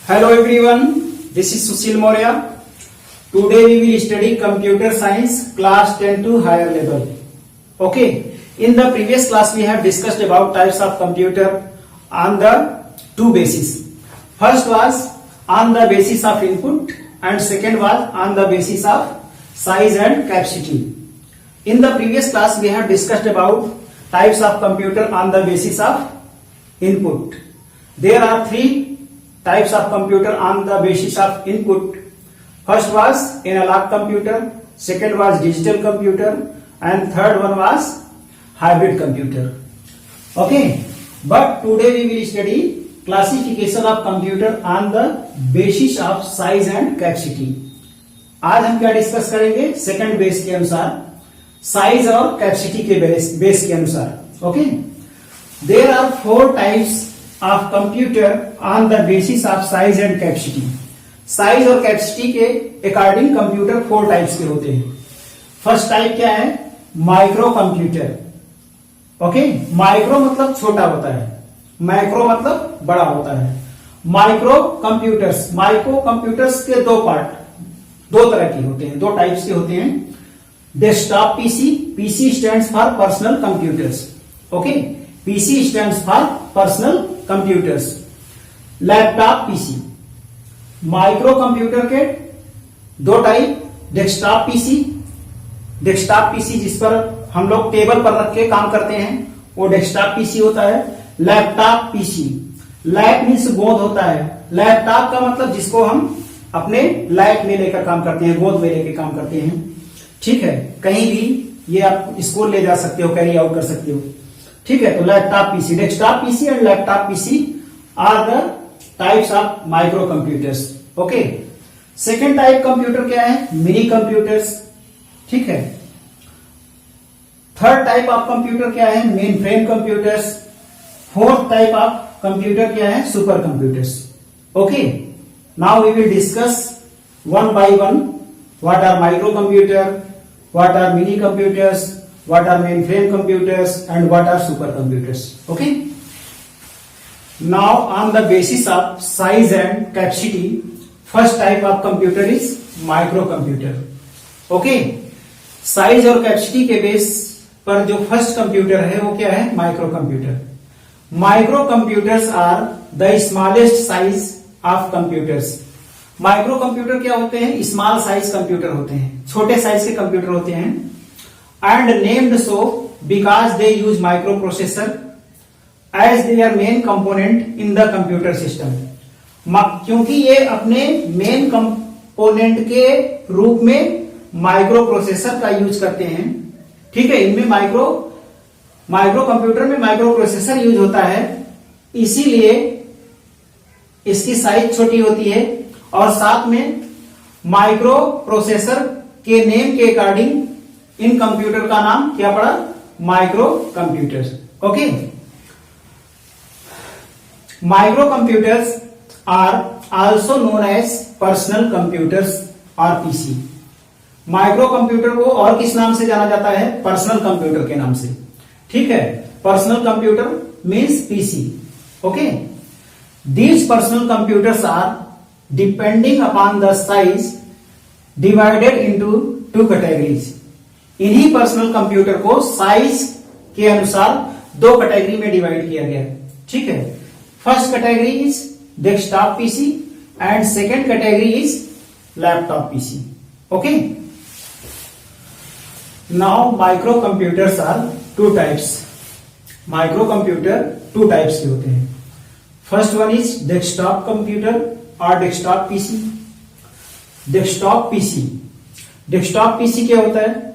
Hello everyone, this is Sushil Maurya. Today we will study computer science class 10 to higher level. Okay, in the previous class we have discussed about types of computer on the two bases. First was on the basis of input and second was on the basis of size and capacity. In the previous class we have discussed about types of computer on the basis of input. There are three types of computer on the basis of input. First was analog computer, second was digital computer, and third one was hybrid computer. Okay, but today we will study classification of computer on the basis of size and capacity. आज हम क्या discuss करेंगे? Second base के अनुसार, size और capacity के base के अनुसार. Okay, there are four types of computer on the basis of size and capacity. Size और कैपेसिटी के अकॉर्डिंग कंप्यूटर फोर टाइप्स के होते हैं. फर्स्ट टाइप क्या है? Micro computer. ओके, माइक्रो मतलब छोटा होता है, माइक्रो मतलब बड़ा होता है. माइक्रो कंप्यूटर्स के दो पार्ट, दो तरह के होते हैं, दो टाइप्स के होते हैं. Desktop PC, PC stands for personal computers. Okay, PC stands for personal computers. Laptop PC. Micro computer के दो टाइप, डेस्कटॉप पीसी जिस पर हम लोग टेबल पर रख के काम करते हैं वो डेस्कटॉप पीसी होता है. लैपटॉप पीसी, लैप मीन्स गोद होता है. लैपटॉप का मतलब जिसको हम अपने लैप में लेकर काम करते हैं, गोद में लेकर काम करते हैं. ठीक है, कहीं भी ये आप स्कूल ले जा सकते हो, कैरी आउट कर सकते हो. ठीक है, तो laptop PC, desktop PC and laptop PC are the types of micro computers. Okay, second type computer क्या है? Mini computers. ठीक है, थर्ड टाइप ऑफ कंप्यूटर क्या है? Main frame computers. Fourth type of computer क्या है? Super computers. Okay, now we will discuss one by one what are microcomputer, what are mini computers, what are mainframe computers and what are supercomputers. Okay, now on the basis of size and capacity, first type of computer is microcomputer. Okay, size और capacity के base पर जो first computer है वो क्या है? Microcomputer. Microcomputers are the smallest size of computers. Microcomputer क्या होते हैं? स्मॉल साइज कंप्यूटर होते हैं, छोटे साइज के कंप्यूटर होते हैं. And named so because they use micro processor as their main component in the computer system. क्योंकि ये अपने मेन कंपोनेंट के रूप में माइक्रो प्रोसेसर का यूज करते हैं. ठीक है, इनमें माइक्रो कंप्यूटर में माइक्रो प्रोसेसर यूज होता है, इसीलिए इसकी साइज छोटी होती है. और साथ में माइक्रो प्रोसेसर के नेम के अकॉर्डिंग इन कंप्यूटर का नाम क्या पड़ा? Micro computers. Okay, micro computers are also known as personal computers और पीसी. माइक्रो कंप्यूटर को और किस नाम से जाना जाता है? पर्सनल कंप्यूटर के नाम से. ठीक है, personal computer means PC. Okay, these personal computers are depending upon the size divided into two categories. इन्हीं पर्सनल कंप्यूटर को साइज के अनुसार दो कैटेगरी में डिवाइड किया गया. ठीक है, first category is desktop PC and second category is laptop PC. Okay, now micro computers are two types. Microcomputer two types के होते हैं. First one is desktop computer और डेस्कटॉप पीसी. डेस्कटॉप पीसी क्या होता है?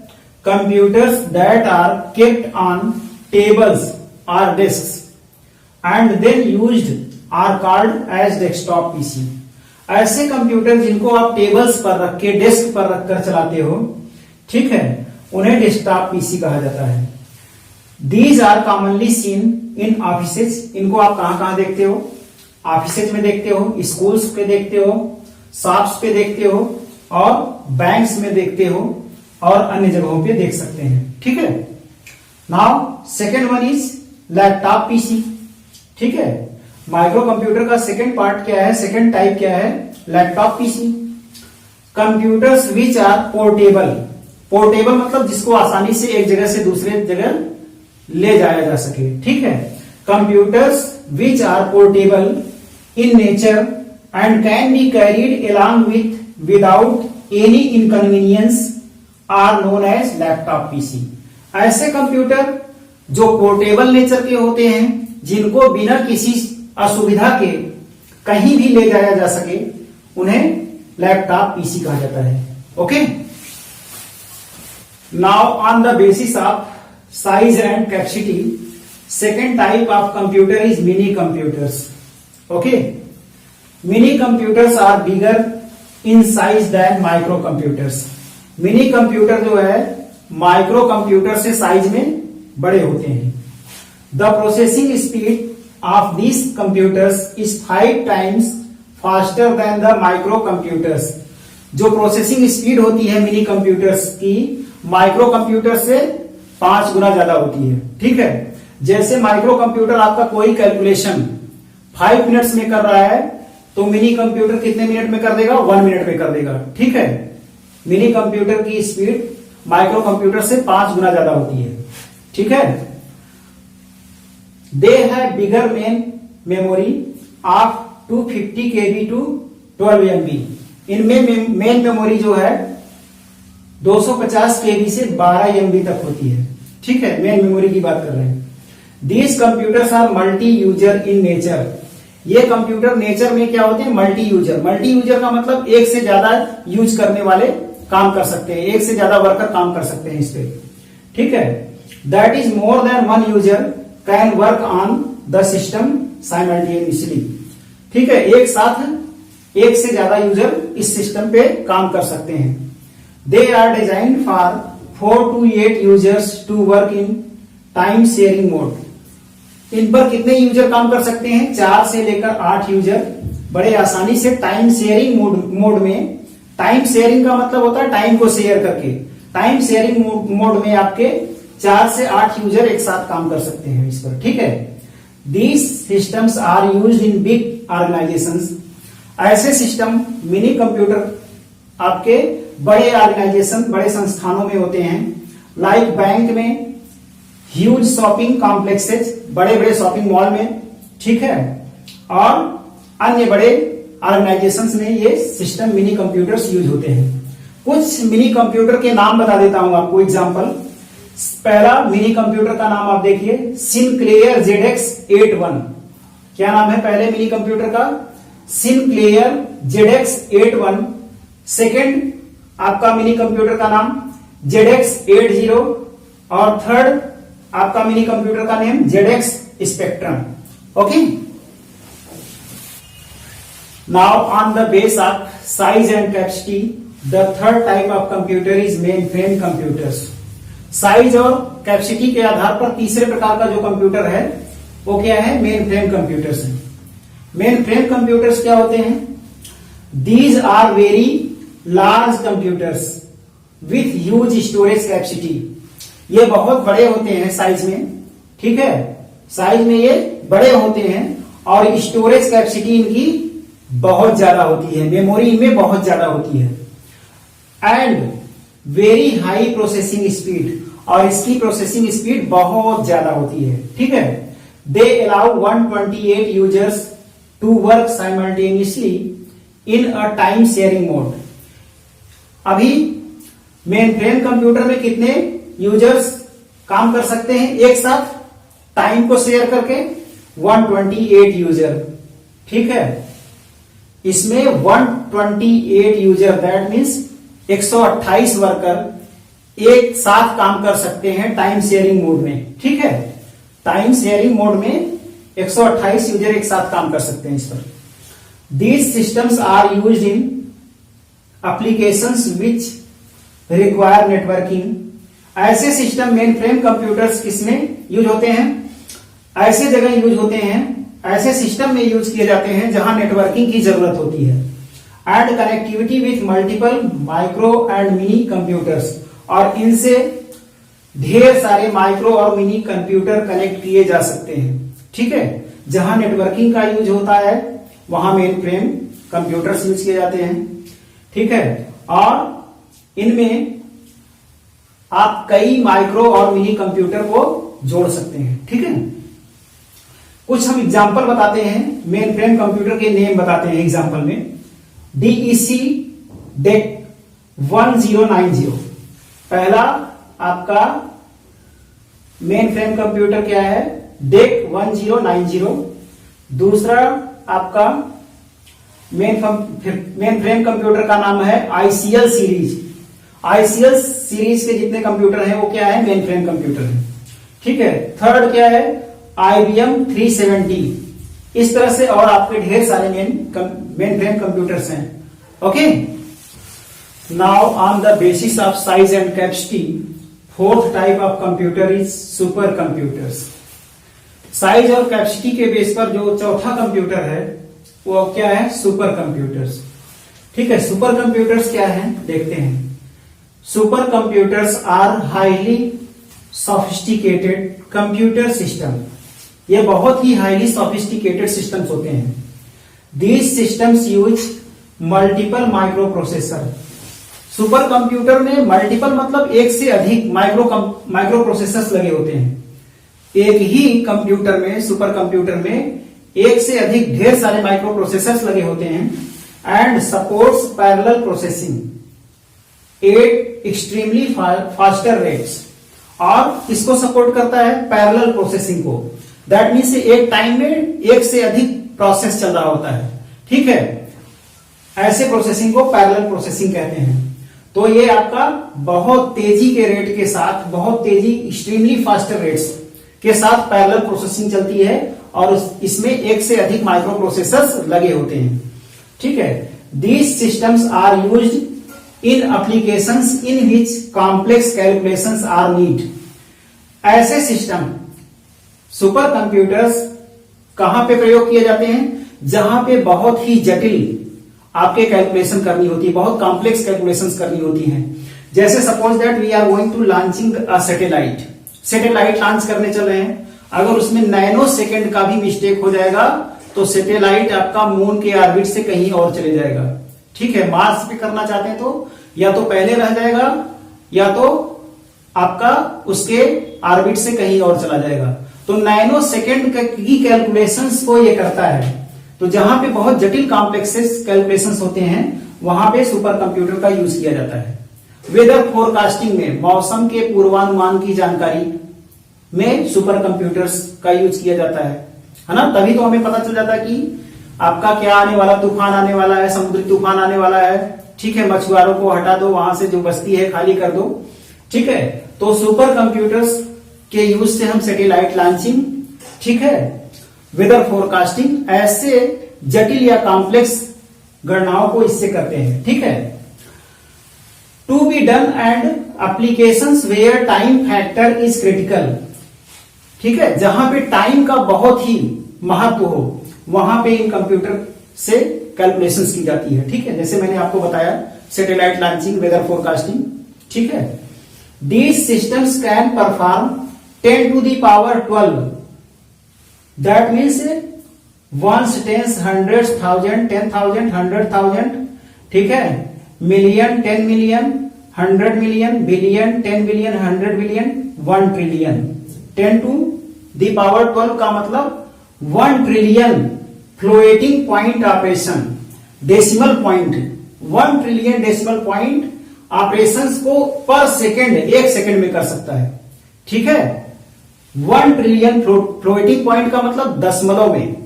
Computers that are kept on tables और desks and then used are called as desktop PC. ऐसे computer जिनको आप टेबल्स पर रख के, डेस्क पर रखकर चलाते हो, ठीक है, उन्हें डेस्कटॉप पीसी कहा जाता है. These are commonly seen in offices. इनको आप कहां देखते हो? ऑफिसेज में देखते हो, स्कूल्स पे देखते हो, शॉप्स पे देखते हो और बैंक्स में देखते हो और अन्य जगहों पे देख सकते हैं. ठीक है, now second one is laptop PC. ठीक है, माइक्रो कंप्यूटर का सेकंड पार्ट क्या है, सेकंड टाइप क्या है, laptop PC. Computers which are portable, portable मतलब जिसको आसानी से एक जगह से दूसरे जगह ले जाया जा सके, ठीक है। Computers which are portable in nature and can be carried along with without any inconvenience are known as laptop PC. ऐसे कंप्यूटर जो पोर्टेबल नेचर के होते हैं, जिनको बिना किसी असुविधा के कहीं भी ले जाया जा सके, उन्हें लैपटॉप पीसी कहा जाता है। Okay, now on the basis of size and capacity, second type of computer is mini computers. Okay, mini computers are bigger in size than micro computers. Mini computer जो है माइक्रो कंप्यूटर से size में बड़े होते हैं। The processing speed of this computers is 5 times faster than the micro computers. जो processing speed होती है मिनी कंप्यूटर्स की, माइक्रो कंप्यूटर से 5 गुना ज्यादा होती है, ठीक है। जैसे माइक्रो कंप्यूटर आपका कोई कैलकुलेशन 5 मिनट्स में कर रहा है, तो मिनी कंप्यूटर कितने मिनट में कर देगा, 1 मिनट में कर देगा, ठीक है। मिनी कंप्यूटर की स्पीड माइक्रो कंप्यूटर से 5 गुना ज्यादा होती है, ठीक है। They have bigger main memory of 250 KB to 12 MB। इनमें मेन मेमोरी जो है 250 KB से 12 MB तक होती है, ठीक है। मेन मेमोरी की बात कर रहे हैं। These computers are multi user in nature. ये कंप्यूटर नेचर में क्या होते हैं, मल्टी यूजर। मल्टी यूजर का मतलब एक से ज्यादा यूज करने वाले काम कर सकते हैं, एक से ज्यादा वर्कर काम कर सकते हैं इस पे, ठीक है। That is more than one user can work on the system simultaneously, ठीक है। एक साथ एक से ज्यादा यूजर इस सिस्टम पे काम कर सकते हैं। They are designed for 4 to 8 users to work in time sharing mode. इन पर कितने यूजर काम कर सकते हैं, 4 से लेकर 8 यूजर बड़े आसानी से टाइम शेयरिंग मोड में। टाइम शेयरिंग का मतलब होता है टाइम को शेयर करके। टाइम शेयरिंग मोड में आपके 4 से 8 यूजर एक साथ काम कर सकते हैं इस पर, ठीक है। These systems are used in big organisations. ऐसे सिस्टम मिनी कंप्यूटर आपके बड़े ऑर्गेनाइजेशन, बड़े संस्थानों में होते हैं। लाइक बैंक में, ह्यूज शॉपिंग कॉम्प्लेक्सेज, बड़े बड़े शॉपिंग मॉल में, ठीक है, और अन्य बड़े ऑर्गेनाइजेशंस में ये सिस्टम मिनी कंप्यूटर्स यूज होते हैं। कुछ मिनी कंप्यूटर के नाम बता देता हूं आपको, एग्जांपल। पहला मिनी कंप्यूटर का नाम आप देखिए, सिनक्लेयर ZX81। क्या नाम है पहले मिनी कंप्यूटर का, सिनक्लेयर ZX81। सेकेंड आपका मिनी कंप्यूटर का नाम ZX80, और थर्ड आपका मिनी कंप्यूटर का name ZX spectrum. Okay, now on the base of size and capacity, the third type of computer is main frame computers. Size और capacity के आधार पर तीसरे प्रकार का जो कंप्यूटर है वो क्या है, मेन फ्रेम कंप्यूटर्स है। मेन फ्रेम कंप्यूटर्स क्या होते हैं, these are very large computers with huge storage capacity. ये बहुत बड़े होते हैं साइज में, ठीक है, साइज में ये बड़े होते हैं और स्टोरेज कैपेसिटी इनकी बहुत ज्यादा होती है, मेमोरी इनमें बहुत ज्यादा होती है। And very high processing speed, और इसकी प्रोसेसिंग स्पीड बहुत ज्यादा होती है, ठीक है। They allow 128 users to work simultaneously in a time sharing mode. अभी मेन फ्रेम कंप्यूटर में कितने यूजर्स काम कर सकते हैं एक साथ टाइम को शेयर करके, 128 यूजर, ठीक है। इसमें 128 यूजर, दैट मीन्स 128 वर्कर एक साथ काम कर सकते हैं टाइम शेयरिंग मोड में, ठीक है। टाइम शेयरिंग मोड में 128 यूजर एक साथ काम कर सकते हैं इस पर। These systems are used in applications which require networking. ऐसे सिस्टम मेन फ्रेम कंप्यूटर्स किसमें यूज होते हैं, ऐसे जगह यूज होते हैं, ऐसे सिस्टम में यूज किए जाते हैं जहां नेटवर्किंग की जरूरत होती है। And connectivity with multiple micro and mini computers, और इनसे ढेर सारे माइक्रो और मिनी कंप्यूटर कनेक्ट किए जा सकते हैं, ठीक है। जहां नेटवर्किंग का यूज होता है वहां मेन फ्रेम कंप्यूटर्स यूज किए जाते हैं, ठीक है। और इनमें आप कई माइक्रो और मिनी कंप्यूटर को जोड़ सकते हैं, ठीक है। कुछ हम एग्जांपल बताते हैं, मेन फ्रेम कंप्यूटर के नेम बताते हैं एग्जांपल में। DEC DEC 1090, पहला आपका मेन फ्रेम कंप्यूटर क्या है, DEC 1090। दूसरा आपका मेन फ्रेम कंप्यूटर का नाम है ICL सीरीज। ICL सीरीज के जितने कंप्यूटर हैं वो क्या है, मेन फ्रेम कंप्यूटर है, ठीक है। थर्ड क्या है, IBM 370। इस तरह से और आपके ढेर सारे मेन फ्रेम कंप्यूटर्स हैं, okay. Now on the basis of size and capacity, fourth type of computer is super computers. Size और कैपेसिटी के बेस पर जो चौथा कंप्यूटर है वो क्या है, सुपर कंप्यूटर्स, ठीक है। सुपर कंप्यूटर्स क्या है देखते हैं। Super computers are highly sophisticated computer system, ये बहुत ही हाईली सोफिस्टिकेटेड सिस्टम्स होते हैं। These systems use multiple micro processor. Super computer में मल्टीपल मतलब एक से अधिक माइक्रो प्रोसेसर्स लगे होते हैं। एक ही कंप्यूटर में, सुपर कंप्यूटर में एक से अधिक ढेर सारे माइक्रो प्रोसेसर्स लगे होते हैं। And supports parallel processing eight extremely faster rates, और इसको सपोर्ट करता है पैरेलल प्रोसेसिंग को। दैट मीन्स एक टाइम में एक से अधिक प्रोसेस चल रहा होता है, ठीक है। ऐसे प्रोसेसिंग को पैरेलल प्रोसेसिंग कहते हैं। तो ये आपका बहुत तेजी के रेट के साथ, बहुत तेजी एक्सट्रीमली फास्टर रेट्स के साथ पैरेलल प्रोसेसिंग चलती है, और इसमें एक से अधिक माइक्रो प्रोसेसर्स लगे होते हैं, ठीक है। These systems are used in applications in which complex calculations are need. ऐसे सिस्टम सुपर कंप्यूटर्स कहां पे प्रयोग किए जाते हैं, जहां पे बहुत ही जटिल आपके कैलकुलेशन करनी होती है, बहुत कॉम्प्लेक्स कैलकुलेशंस करनी होती हैं। जैसे suppose that we are going to launching a satellite launch करने चल रहे हैं। अगर उसमें नैनो सेकेंड का भी मिस्टेक हो जाएगा तो सैटेलाइट आपका मून के ऑर्बिट से कहीं और चले जाएगा, ठीक है। मार्स पे करना चाहते हैं तो या तो पहले रह जाएगा या तो आपका उसके ऑर्बिट से कहीं और चला जाएगा। तो नैनो सेकेंड की कैलकुलेशंस को ये करता है। तो जहां पे बहुत जटिल कॉम्प्लेक्सेस कैलकुलेशंस होते हैं वहां पे सुपर कंप्यूटर का यूज किया जाता है। वेदर फोरकास्टिंग में, मौसम के पूर्वानुमान की जानकारी में सुपर कंप्यूटर्स का यूज किया जाता है ना। तभी तो हमें पता चल जाता है कि आपका क्या आने वाला, तूफान आने वाला है, समुद्री तूफान आने वाला है, ठीक है। मछुआरों को हटा दो, वहां से जो बस्ती है खाली कर दो, ठीक है। तो सुपर कंप्यूटर्स के यूज से हम सैटेलाइट लॉन्चिंग, ठीक है, वेदर फोरकास्टिंग, ऐसे जटिल या कॉम्प्लेक्स गणनाओं को इससे करते हैं, ठीक है। To be done and applications where time factor is critical, ठीक है। जहां पे टाइम का बहुत ही महत्व हो वहां पे इन कंप्यूटर से कैलकुलेशंस की जाती है, ठीक है। जैसे मैंने आपको बताया सैटेलाइट लॉन्चिंग, वेदर फोरकास्टिंग, ठीक है। These systems can perform 10 to the power 12, that means ones, tens, hundreds, thousand, 10,000, 100,000, ठीक है। Million, 10 million, 100 million, billion, 10 billion, 100 billion, 1 trillion. 10 to the power 12 का मतलब 1 trillion floating point operation, decimal point, 1 trillion decimal point operations को पर second, एक second में कर सकता है, ठीक है। 1 ट्रिलियन फ्लोटिंग पॉइंट का मतलब दशमलव में,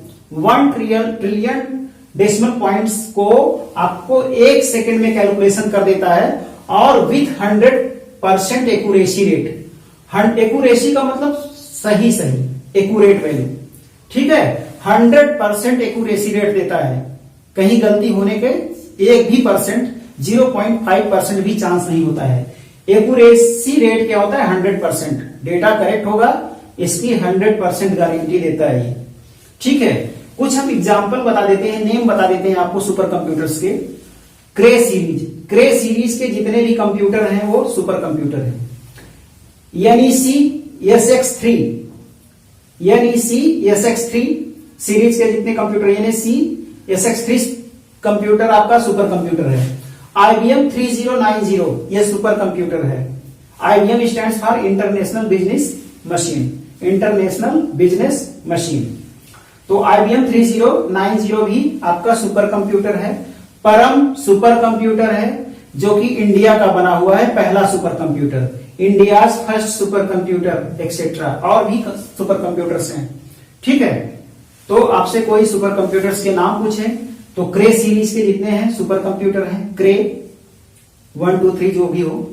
1 ट्रिलियन डेसिमल पॉइंट्स को आपको एक सेकेंड में कैलकुलेशन कर देता है, और विथ 100% एक्यूरेसी रेट। एक्यूरेसी का मतलब सही एक्यूरेट वैल्यू, ठीक है। 100% एक्यूरेसी रेट देता है, कहीं गलती होने के एक भी परसेंट, 0.5% भी चांस नहीं होता है। एक्यूरेसी रेट क्या होता है, 100%। डेटा करेक्ट होगा, इसकी 100% गारंटी देता है ये, ठीक है। कुछ हम एग्जांपल बता देते हैं, नेम बता देते हैं आपको सुपर कंप्यूटर्स के। क्रे सीरीज के जितने भी कंप्यूटर हैं वो सुपर कंप्यूटर हैं। NEC SX3 सीरीज के जितने कंप्यूटर यानी CSX3 कंप्यूटर आपका सुपर कंप्यूटर है। IBM 3090 ये सुपर कंप्यूटर है। IBM stands for international business machine, international business machine. तो IBM 3090 भी आपका सुपर कंप्यूटर है। परम सुपर कंप्यूटर है जो कि इंडिया का बना हुआ है, पहला super computer, India's first super computer etcetera, और भी सुपर कंप्यूटर्स हैं। ठीक है, तो आपसे कोई सुपर कंप्यूटर्स के नाम पूछे तो क्रे सीरीज के जितने हैं सुपर कंप्यूटर हैं, क्रे 1 2 3 जो भी हो,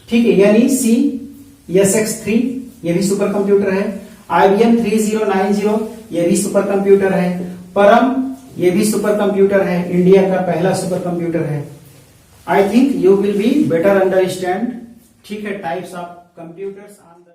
ठीक है, यानी CSX3 ये भी सुपर कंप्यूटर है। IBM 3090 ये भी सुपर कंप्यूटर है। परम ये भी सुपर कंप्यूटर है, इंडिया का पहला सुपर कंप्यूटर है। I think you will be better understand, ठीक है, types of computers on the